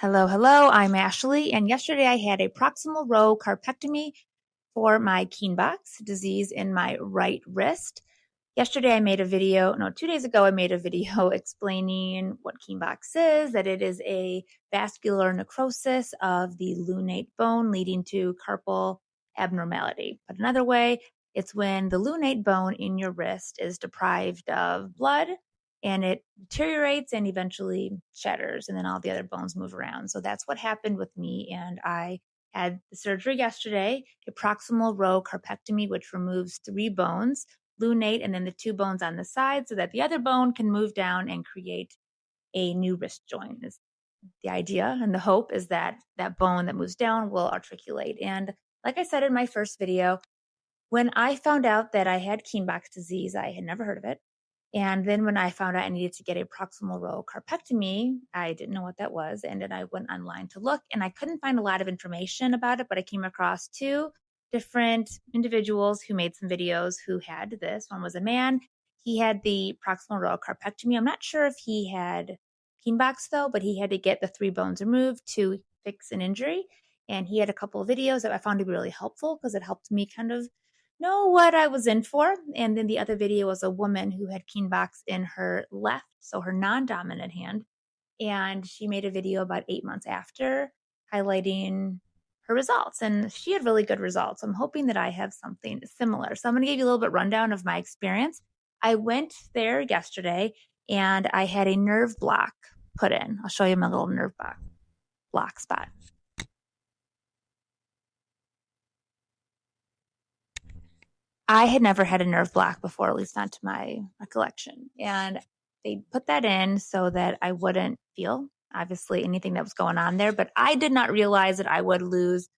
Hello, hello. I'm Ashley, and yesterday I had a proximal row carpectomy for my Kienböck's disease in my right wrist. Yesterday I made a video, no, 2 days ago I made a video explaining what Kienböck's is, that it is a vascular necrosis of the lunate bone leading to carpal abnormality. But another way, it's when the lunate bone in your wrist is deprived of blood and it deteriorates and eventually shatters, and then all the other bones move around. So that's what happened with me, and I had the surgery yesterday, a proximal row carpectomy, which removes 3 bones, lunate, and then the 2 bones on the side so that the other bone can move down and create a new wrist joint. Is the idea, and the hope is that that bone that moves down will articulate. And like I said in my first video, when I found out that I had Kienböck's disease, I had never heard of it. And then when I found out I needed to get a proximal row carpectomy, I didn't know what that was. And then I went online to look, and I couldn't find a lot of information about it, but I came across 2 different individuals who made some videos who had this. One was a man. He had the proximal row carpectomy. I'm not sure if he had Kienböck's though, but he had to get the 3 bones removed to fix an injury. And he had a couple of videos that I found to be really helpful because it helped me kind of know what I was in for. And then the other video was a woman who had Kienböck's in her left, so her non-dominant hand. And she made a video about 8 months after highlighting her results. And she had really good results. I'm hoping that I have something similar. So I'm going to give you a little bit rundown of my experience. I went there yesterday and I had a nerve block put in. I'll show you my little nerve block spot. I had never had a nerve block before, at least not to my recollection. And they put that in so that I wouldn't feel, obviously, anything that was going on there. But I did not realize that I would lose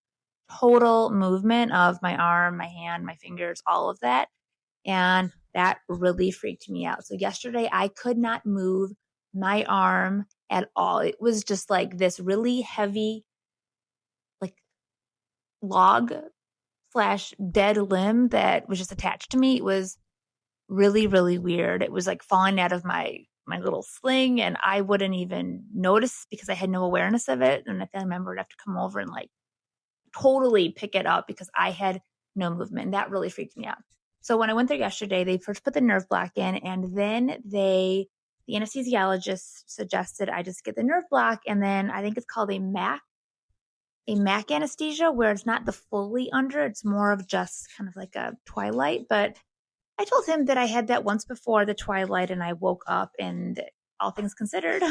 total movement of my arm, my hand, my fingers, all of that. And that really freaked me out. So yesterday, I could not move my arm at all. It was just like this really heavy, like log slash dead limb that was just attached to me. It was really, really weird. It was like falling out of my little sling, and I wouldn't even notice because I had no awareness of it. And a family member would have to come over and like totally pick it up because I had no movement. And that really freaked me out. So when I went there yesterday, they first put the nerve block in, and then the anesthesiologist suggested I just get the nerve block, and then I think it's called a MAC anesthesia, where it's not the fully under, it's more of just kind of like a twilight. But I told him that I had that once before, the twilight, and I woke up, and all things considered,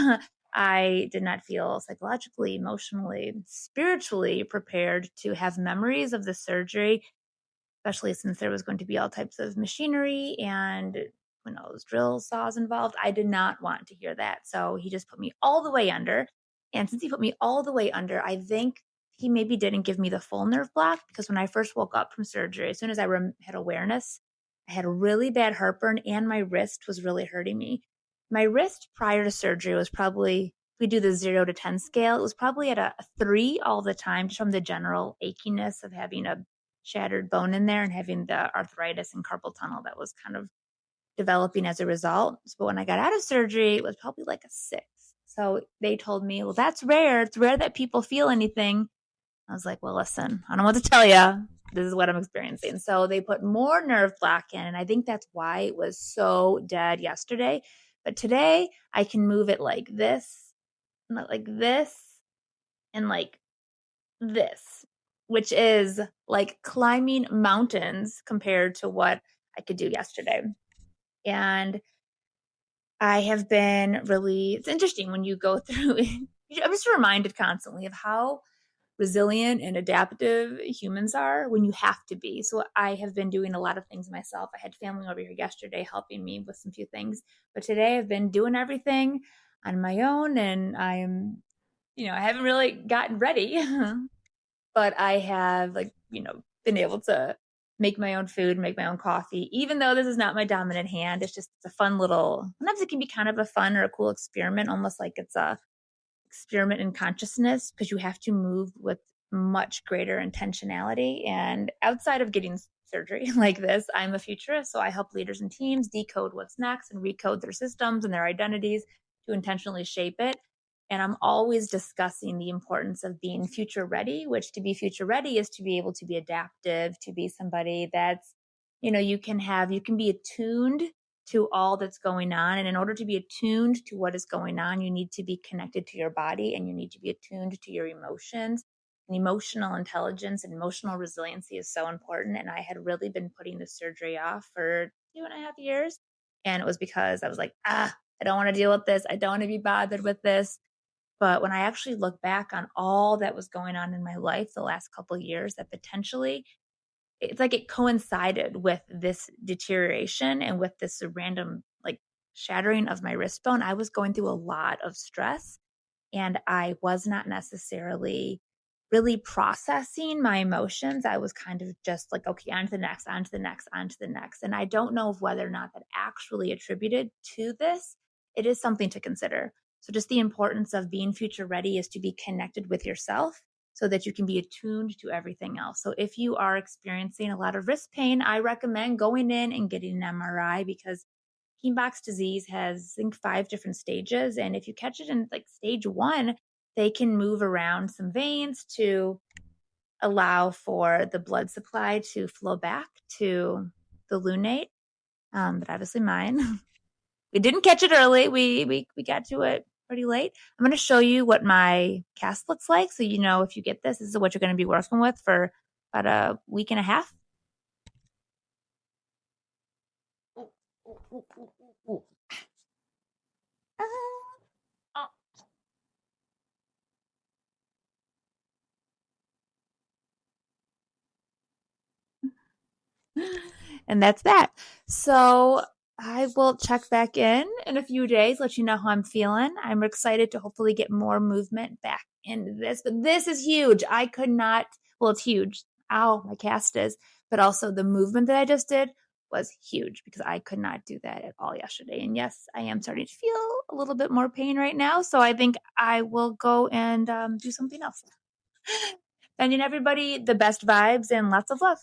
I did not feel psychologically, emotionally, spiritually prepared to have memories of the surgery, especially since there was going to be all types of machinery and who knows, drill saws involved. I did not want to hear that. So he just put me all the way under. And since he put me all the way under, I think he maybe didn't give me the full nerve block, because when I first woke up from surgery, as soon as I had awareness, I had a really bad heartburn and my wrist was really hurting me. My wrist prior to surgery was probably, if we do the 0 to 10 scale, it was probably at a 3 all the time, just from the general achiness of having a shattered bone in there and having the arthritis and carpal tunnel that was kind of developing as a result. But when I got out of surgery, it was probably like a 6. So they told me, well, that's rare. It's rare that people feel anything. I was like, well, listen, I don't know what to tell you. This is what I'm experiencing. So they put more nerve block in, and I think that's why it was so dead yesterday. But today I can move it like this, like this, and like this, which is like climbing mountains compared to what I could do yesterday. And I have been really, it's interesting when you go through, I'm just reminded constantly of how resilient and adaptive humans are when you have to be. So I have been doing a lot of things myself. I had family over here yesterday helping me with some few things, but today I've been doing everything on my own, and I'm, I haven't really gotten ready, but I have been able to make my own food, make my own coffee, even though this is not my dominant hand. It's a fun little, sometimes it can be kind of a fun or a cool experiment, almost like it's a experiment in consciousness, because you have to move with much greater intentionality. And outside of getting surgery like this, I'm a futurist. So I help leaders and teams decode what's next and recode their systems and their identities to intentionally shape it. And I'm always discussing the importance of being future ready, which to be future ready is to be able to be adaptive, to be somebody that's, you can be attuned to all that's going on. And in order to be attuned to what is going on, you need to be connected to your body and you need to be attuned to your emotions. And emotional intelligence and emotional resiliency is so important. And I had really been putting the surgery off for 2.5 years. And it was because I was like, I don't want to deal with this. I don't want to be bothered with this. But when I actually look back on all that was going on in my life the last couple of years, that potentially it's like it coincided with this deterioration and with this random like shattering of my wrist bone. I was going through a lot of stress and I was not necessarily really processing my emotions. I was kind of just like, okay, on to the next, on to the next, on to the next. And I don't know if whether or not that actually attributed to this. It is something to consider. So just the importance of being future ready is to be connected with yourself so that you can be attuned to everything else. So if you are experiencing a lot of wrist pain, I recommend going in and getting an MRI because Kienböck's disease has, I think, 5 different stages. And if you catch it in like stage 1, they can move around some veins to allow for the blood supply to flow back to the lunate. But obviously mine, we didn't catch it early. We got to it pretty late. I'm going to show you what my cast looks like. So, if you get this is what you're going to be working with for about a week and a half. And that's that. So I will check back in a few days, let you know how I'm feeling. I'm excited to hopefully get more movement back into this, but this is huge. I could not, well, it's huge. Ow, my cast is, but also the movement that I just did was huge because I could not do that at all yesterday. And yes, I am starting to feel a little bit more pain right now. So I think I will go and do something else. Sending everybody the best vibes and lots of love.